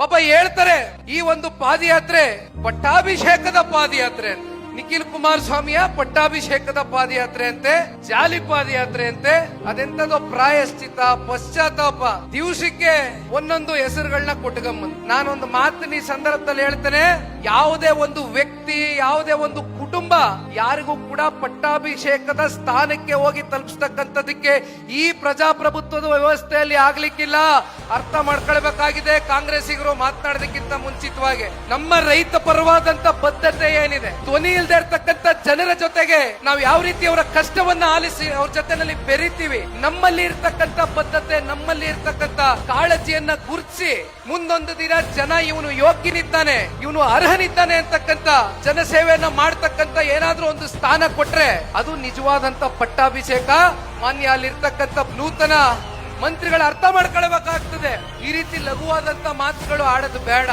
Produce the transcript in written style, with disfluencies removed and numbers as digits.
ಪಾಪ ಹೇಳ್ತಾರೆ ಈ ಒಂದು ಪಾದಯಾತ್ರೆ ಪಟ್ಟಾಭಿಷೇಕದ ಪಾದಯಾತ್ರೆ ಅಂತ. ನಿಖಿಲ್ ಕುಮಾರಸ್ವಾಮಿಯ ಪಟ್ಟಾಭಿಷೇಕದ ಪಾದಯಾತ್ರೆ ಅಂತೆ, ಜಾಲಿ ಪಾದಯಾತ್ರೆ ಅಂತೆ. ಅದೆಂತದೋ ಪ್ರಾಯಶ್ಚಿತ, ಪಶ್ಚಾತ್ತಾಪ, ದಿವಸಕ್ಕೆ ಒಂದೊಂದು ಹೆಸರುಗಳನ್ನ ಕೊಟ್ಟಗಮ್ಮನ್. ನಾನೊಂದು ಮಾತಿನ ಈ ಸಂದರ್ಭದಲ್ಲಿ ಹೇಳ್ತೇನೆ, ಯಾವುದೇ ಒಂದು ವ್ಯಕ್ತಿ, ಯಾವುದೇ ಒಂದು ಕುಟುಂಬ ಯಾರಿಗೂ ಕೂಡ ಪಟ್ಟಾಭಿಷೇಕದ ಸ್ಥಾನಕ್ಕೆ ಹೋಗಿ ತಲುಪಿಸ್ತಕ್ಕಂಥದಕ್ಕೆ ಈ ಪ್ರಜಾಪ್ರಭುತ್ವದ ವ್ಯವಸ್ಥೆಯಲ್ಲಿ ಆಗ್ಲಿಕ್ಕಿಲ್ಲ. ಅರ್ಥ ಮಾಡ್ಕೊಳ್ಬೇಕಾಗಿದೆ ಕಾಂಗ್ರೆಸ್ಸಿಗರು ಮಾತನಾಡೋದಕ್ಕಿಂತ ಮುಂಚಿತವಾಗಿ. ನಮ್ಮ ರೈತ ಪರವಾದಂತ ಬದ್ಧತೆ ಏನಿದೆ, ಧ್ವನಿ ಇಲ್ಲದೆ ಇರ್ತಕ್ಕಂಥ ಜನರ ಜೊತೆಗೆ ನಾವು ಯಾವ ರೀತಿ ಅವರ ಕಷ್ಟವನ್ನ ಆಲಿಸಿ ಅವ್ರ ಜೊತೆನಲ್ಲಿ ಬೆರಿತೀವಿ, ನಮ್ಮಲ್ಲಿ ಇರ್ತಕ್ಕಂಥ ಬದ್ಧತೆ, ನಮ್ಮಲ್ಲಿ ಇರ್ತಕ್ಕಂಥ ಕಾಳಜಿಯನ್ನ ಗುರುತಿಸಿ ಮುಂದೊಂದು ದಿನ ಜನ ಇವನು ಯೋಗ್ಯನಿದ್ದಾನೆ, ಇವನು ಅರ್ಹನಿದ್ದಾನೆ ಅಂತಕ್ಕಂಥ ಜನಸೇವೆಯನ್ನ ಮಾಡ್ತಕ್ಕಂಥ ಏನಾದ್ರೂ ಒಂದು ಸ್ಥಾನ ಕೊಟ್ರೆ ಅದು ನಿಜವಾದಂತ ಪಟ್ಟಾಭಿಷೇಕ. ಮಾನ್ಯ ಅಲ್ಲಿರ್ತಕ್ಕಂಥ ನೂತನ ಮಂತ್ರಿಗಳ ಅರ್ಥ ಮಾಡ್ಕೊಳ್ಬೇಕಾಗ್ತದೆ. ಈ ರೀತಿ ಲಘುವಾದಂತ ಮಾತುಗಳು ಆಡೋದು ಬೇಡ.